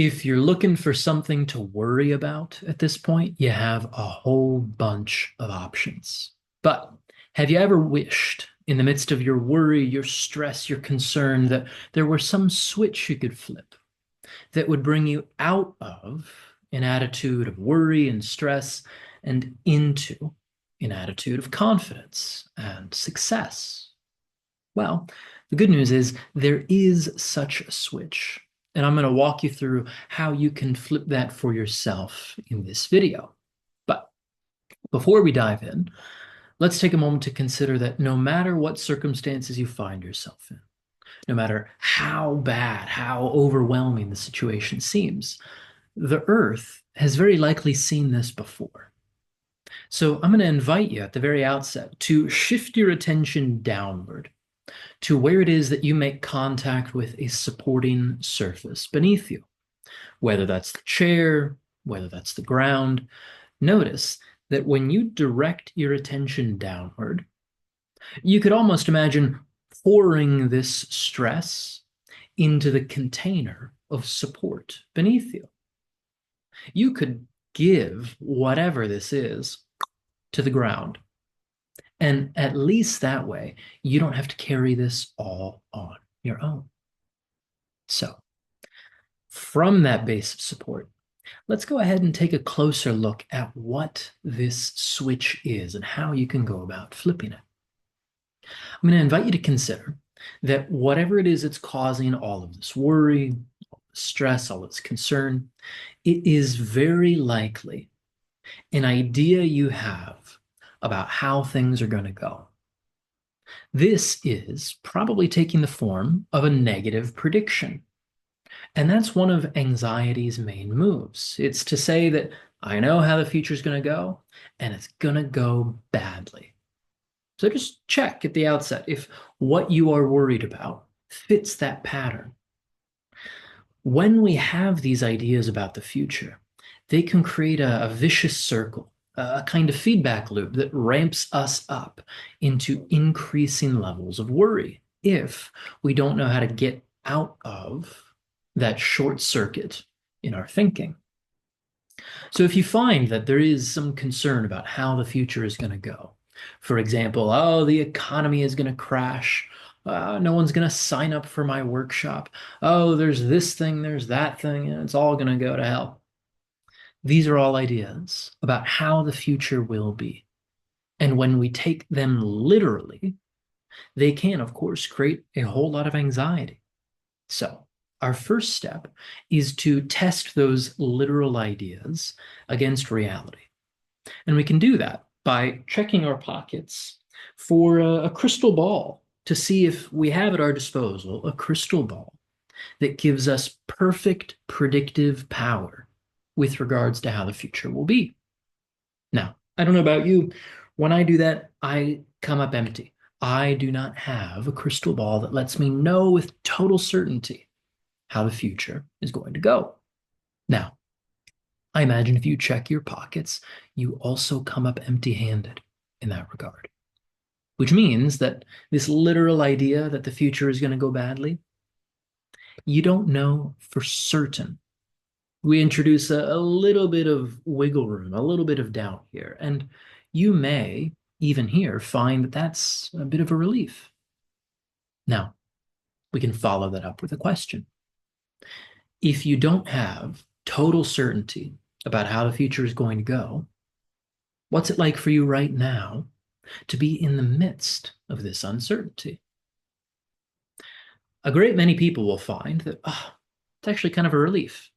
If you're looking for something to worry about at this point, you have a whole bunch of options. But have you ever wished, in the midst of your worry, your stress, your concern, that there were some switch you could flip that would bring you out of an attitude of worry and stress and into an attitude of confidence and success? Well, the good news is there is such a switch. And I'm going to walk you through how you can flip that for yourself in this video. But before we dive in, let's take a moment to consider that no matter what circumstances you find yourself in, no matter how bad, how overwhelming the situation seems, the earth has very likely seen this before. So I'm going to invite you at the very outset to shift your attention downward to where it is that you make contact with a supporting surface beneath you, whether that's the chair, whether that's the ground. Notice that when you direct your attention downward, you could almost imagine pouring this stress into the container of support beneath you. You could give whatever this is to the ground. And at least that way, you don't have to carry this all on your own. So, from that base of support, let's go ahead and take a closer look at what this switch is and how you can go about flipping it. I'm going to invite you to consider that whatever it is that's causing all of this worry, all this stress, all this concern, it is very likely an idea you have about how things are going to go. This is probably taking the form of a negative prediction. And that's one of anxiety's main moves. It's to say that I know how the future is going to go, and it's going to go badly. So just check at the outset if what you are worried about fits that pattern. When we have these ideas about the future, they can create a vicious circle, a kind of feedback loop that ramps us up into increasing levels of worry if we don't know how to get out of that short circuit in our thinking. So if you find that there is some concern about how the future is going to go, for example, oh, the economy is going to crash. No one's going to sign up for my workshop. Oh, there's this thing, there's that thing, and it's all going to go to hell. These are all ideas about how the future will be. And when we take them literally, they can, of course, create a whole lot of anxiety. So, our first step is to test those literal ideas against reality. And we can do that by checking our pockets for a crystal ball to see if we have at our disposal a crystal ball that gives us perfect predictive power with regards to how the future will be. Now, I don't know about you. When I do that, I come up empty. I do not have a crystal ball that lets me know with total certainty how the future is going to go. Now, I imagine if you check your pockets, you also come up empty-handed in that regard, which means that this literal idea that the future is going to go badly, you don't know for certain. We introduce a little bit of wiggle room, a little bit of doubt here, and you may even here find that that's a bit of a relief. Now, we can follow that up with a question. If you don't have total certainty about how the future is going to go, what's it like for you right now to be in the midst of this uncertainty? A great many people will find that, it's actually kind of a relief.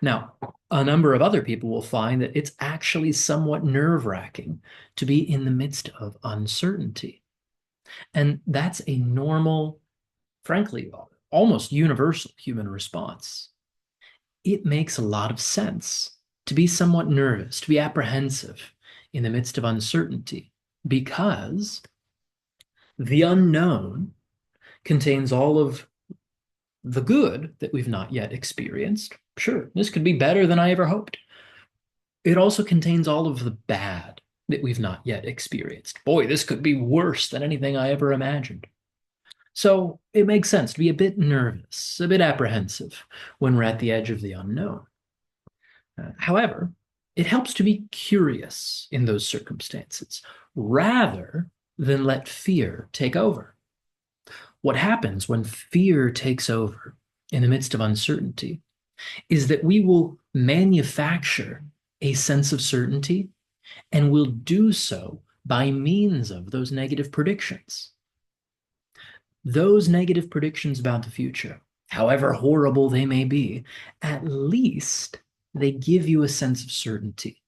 Now, a number of other people will find that it's actually somewhat nerve-wracking to be in the midst of uncertainty. And that's a normal, frankly, almost universal human response. It makes a lot of sense to be somewhat nervous, to be apprehensive in the midst of uncertainty, because the unknown contains all of the good that we've not yet experienced. Sure, this could be better than I ever hoped. It also contains all of the bad that we've not yet experienced. Boy, this could be worse than anything I ever imagined. So it makes sense to be a bit nervous, a bit apprehensive when we're at the edge of the unknown. However, it helps to be curious in those circumstances rather than let fear take over. What happens when fear takes over in the midst of uncertainty is that we will manufacture a sense of certainty and will do so by means of those negative predictions. Those negative predictions about the future, however horrible they may be, at least they give you a sense of certainty,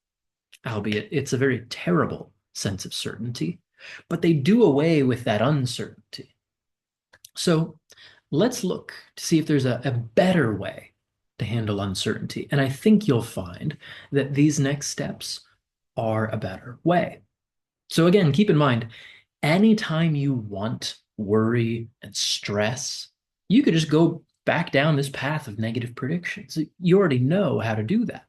albeit it's a very terrible sense of certainty, but they do away with that uncertainty. So let's look to see if there's a better way to handle uncertainty. And I think you'll find that these next steps are a better way. So again, keep in mind, anytime you want worry and stress, you could just go back down this path of negative predictions. You already know how to do that.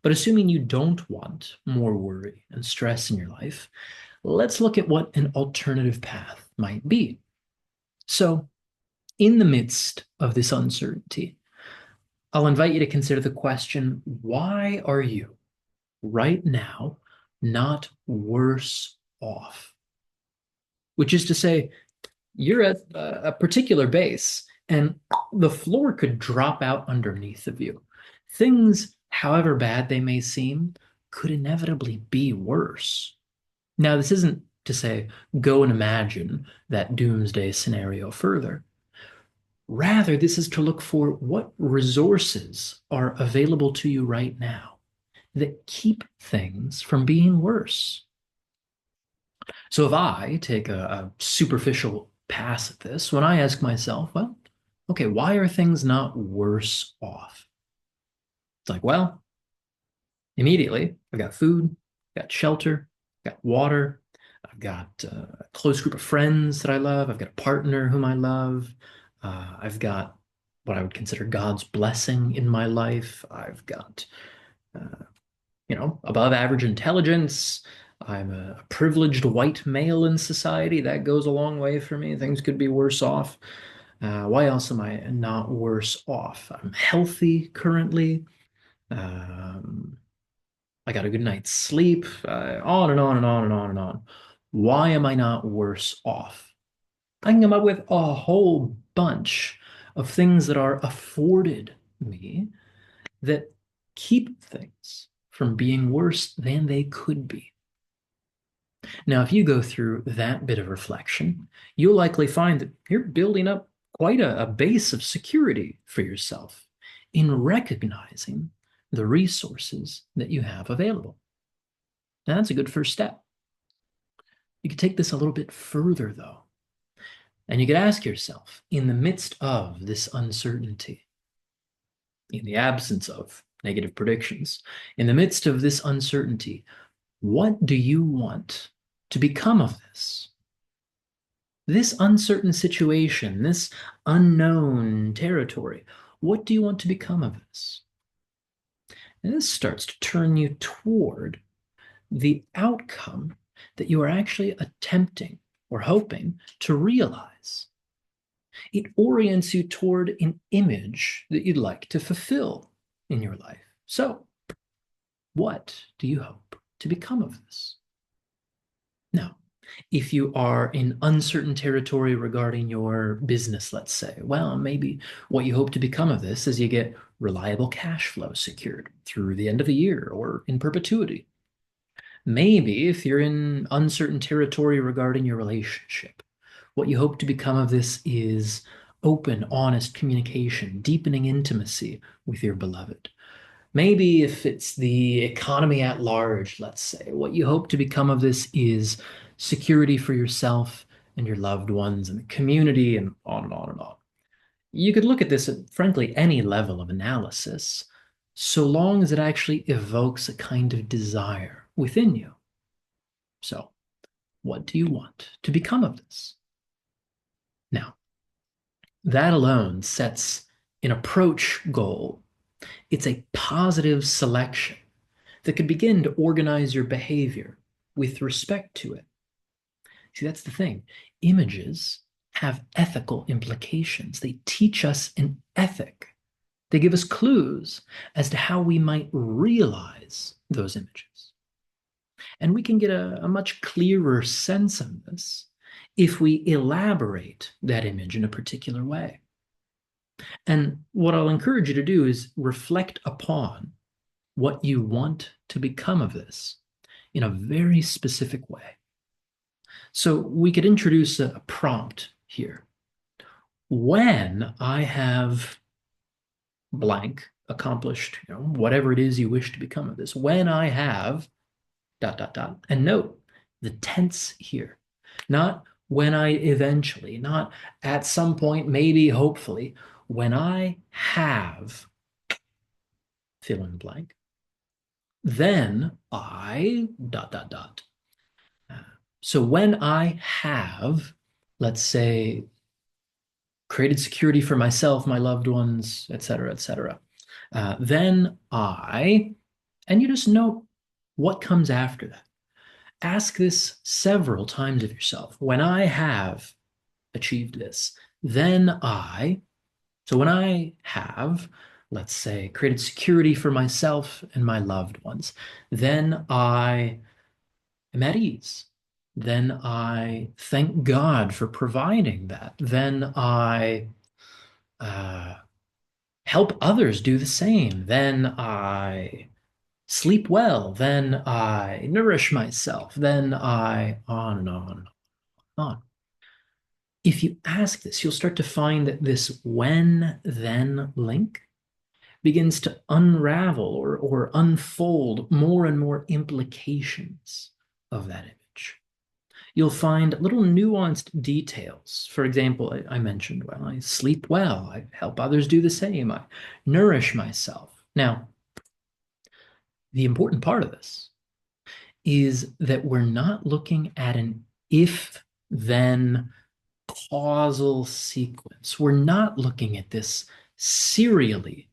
But assuming you don't want more worry and stress in your life, let's look at what an alternative path might be. So, in the midst of this uncertainty, I'll invite you to consider the question, why are you right now not worse off? Which is to say, you're at a particular base and the floor could drop out underneath of you. Things, however bad they may seem, could inevitably be worse. Now, this isn't to say go and imagine that doomsday scenario further. Rather, this is to look for what resources are available to you right now that keep things from being worse. So if I take a superficial pass at this, when I ask myself, well, okay, why are things not worse off? It's like, well, immediately I've got food, I've got shelter, I've got water, I've got a close group of friends that I love, I've got a partner whom I love, I've got what I would consider God's blessing in my life, I've got uh, above average intelligence. I'm a privileged white male in society. That goes a long way for me. Things could be worse off. Why else am I not worse off? I'm healthy currently. Um, I got a good night's sleep. On and on and on and on and on. Why am I not worse off? I can come up with a whole bunch of things that are afforded me that keep things from being worse than they could be. Now, if you go through that bit of reflection, you'll likely find that you're building up quite a base of security for yourself in recognizing the resources that you have available. Now, that's a good first step. You could take this a little bit further, though, and you could ask yourself, in the midst of this uncertainty, in the absence of negative predictions, in the midst of this uncertainty, what do you want to become of this? This uncertain situation, this unknown territory, what do you want to become of this? And this starts to turn you toward the outcome that you are actually attempting or hoping to realize. It orients you toward an image that you'd like to fulfill in your life. So, what do you hope to become of this? Now, if you are in uncertain territory regarding your business, let's say, well, maybe what you hope to become of this is you get reliable cash flow secured through the end of the year or in perpetuity. Maybe if you're in uncertain territory regarding your relationship, what you hope to become of this is open, honest communication, deepening intimacy with your beloved. Maybe if it's the economy at large, let's say, what you hope to become of this is security for yourself and your loved ones and the community and on and on and on. You could look at this at, frankly, any level of analysis, so long as it actually evokes a kind of desire within you. So, what do you want to become of this? Now, that alone sets an approach goal. It's a positive selection that could begin to organize your behavior with respect to it. See, that's the thing. Images have ethical implications. They teach us an ethic. They give us clues as to how we might realize those images. And we can get a much clearer sense of this if we elaborate that image in a particular way. And what I'll encourage you to do is reflect upon what you want to become of this in a very specific way. So we could introduce a prompt here. When I have blank accomplished, whatever it is you wish to become of this, when I have dot, dot, dot, and note the tense here, not when I eventually, not at some point, maybe, hopefully, when I have fill in the blank, then I dot, dot, dot. So when I have, let's say, created security for myself, my loved ones, etc., etc., then I, and you just note what comes after that. Ask this several times of yourself. When I have achieved this, then I, so when I have, let's say, created security for myself and my loved ones, then I am at ease. Then I thank God for providing that. Then I help others do the same. Then I sleep well. Then I nourish myself. Then I on and on and on. If you ask this, you'll start to find that this when then link begins to unravel or unfold more and more implications of that image. You'll find little nuanced details. For example, I mentioned, well, I sleep well, I help others do the same, I nourish myself. Now, the important part of this is that we're not looking at an if-then causal sequence. We're not looking at this serially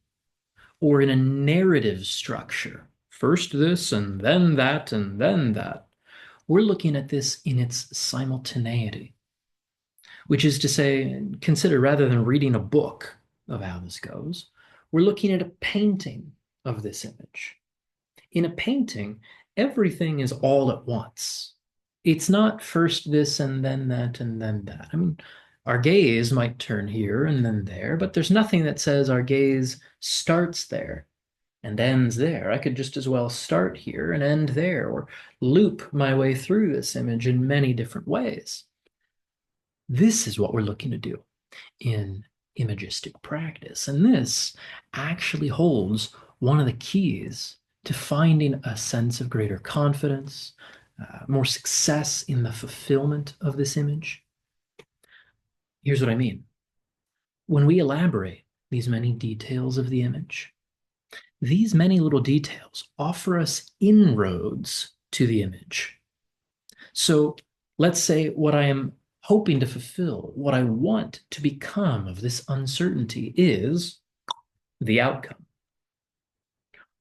or in a narrative structure. First this, and then that, and then that. We're looking at this in its simultaneity, which is to say, consider rather than reading a book of how this goes, we're looking at a painting of this image. In a painting, everything is all at once. It's not first this and then that and then that. I mean, our gaze might turn here and then there, but there's nothing that says our gaze starts there and ends there. I could just as well start here and end there, or loop my way through this image in many different ways. This is what we're looking to do in imagistic practice. And this actually holds one of the keys to finding a sense of greater confidence, more success in the fulfillment of this image. Here's what I mean. When we elaborate these many details of the image, these many little details offer us inroads to the image. So let's say what I am hoping to fulfill, what I want to become of this uncertainty is the outcome.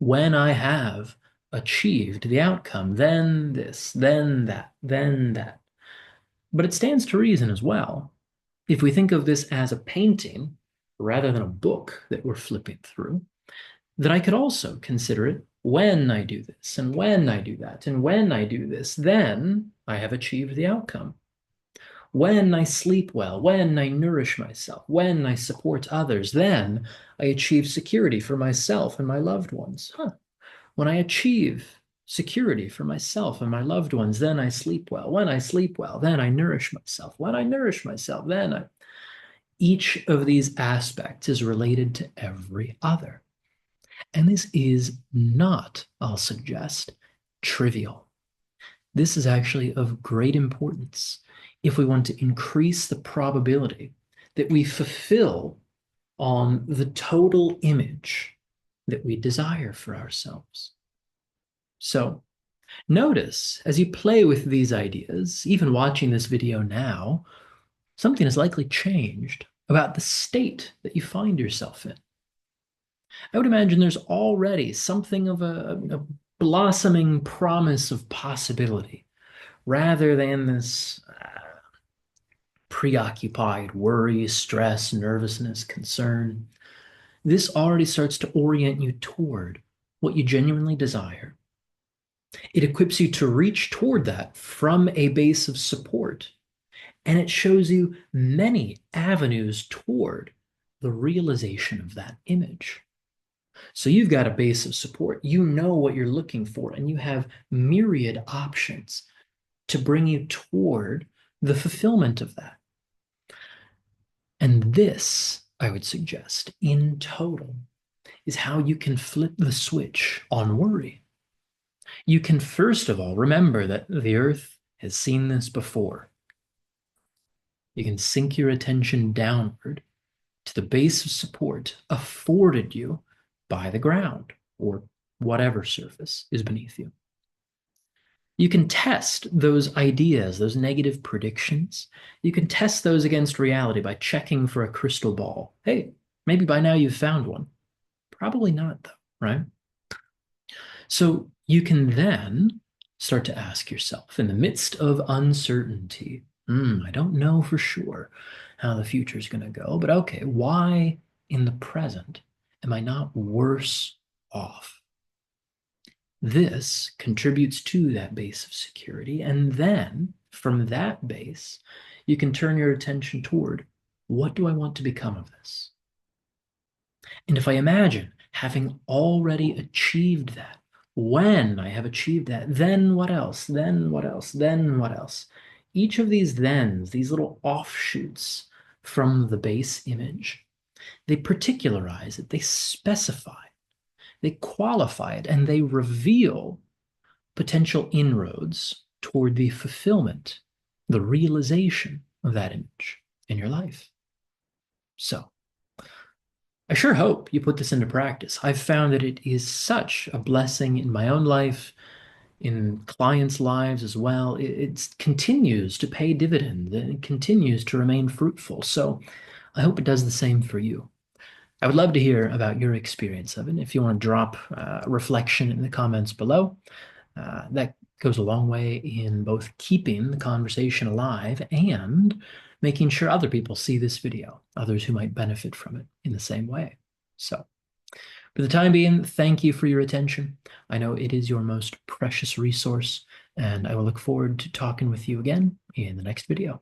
When I have achieved the outcome, then this, then that, then that. But it stands to reason as well, if we think of this as a painting rather than a book that we're flipping through, that I could also consider it when I do this, and when I do that, and when I do this, then I have achieved the outcome. When I sleep well, when I nourish myself, when I support others, then I achieve security for myself and my loved ones. When I achieve security for myself and my loved ones, then I sleep well. When I sleep well, then I nourish myself. When I nourish myself, then I... Each of these aspects is related to every other. And this is not, I'll suggest, trivial. This is actually of great importance if we want to increase the probability that we fulfill on the total image that we desire for ourselves. So notice as you play with these ideas, even watching this video now, something has likely changed about the state that you find yourself in. I would imagine there's already something of a blossoming promise of possibility rather than this preoccupied, worry, stress, nervousness, concern. This already starts to orient you toward what you genuinely desire. It equips you to reach toward that from a base of support, and it shows you many avenues toward the realization of that image. So you've got a base of support. You know what you're looking for, and you have myriad options to bring you toward the fulfillment of that. And this, I would suggest, in total, is how you can flip the switch on worry. You can first of all remember that the earth has seen this before. You can sink your attention downward to the base of support afforded you by the ground or whatever surface is beneath you. You can test those ideas, those negative predictions. You can test those against reality by checking for a crystal ball. Hey, maybe by now you've found one. Probably not, though, right? So you can then start to ask yourself in the midst of uncertainty, I don't know for sure how the future is going to go, but okay, why in the present am I not worse off? This contributes to that base of security. And then from that base, you can turn your attention toward what do I want to become of this? And if I imagine having already achieved that, when I have achieved that, then what else? Then what else? Then what else? Each of these thens, these little offshoots from the base image, they particularize it, they specify, they qualify it, and they reveal potential inroads toward the fulfillment, the realization of that image in your life. So, I sure hope you put this into practice. I've found that it is such a blessing in my own life, in clients' lives as well. It continues to pay dividends and it continues to remain fruitful. So I hope it does the same for you. I would love to hear about your experience of it. If you want to drop a reflection in the comments below, that goes a long way in both keeping the conversation alive and making sure other people see this video, others who might benefit from it in the same way. So, for the time being, thank you for your attention. I know it is your most precious resource, and I will look forward to talking with you again in the next video.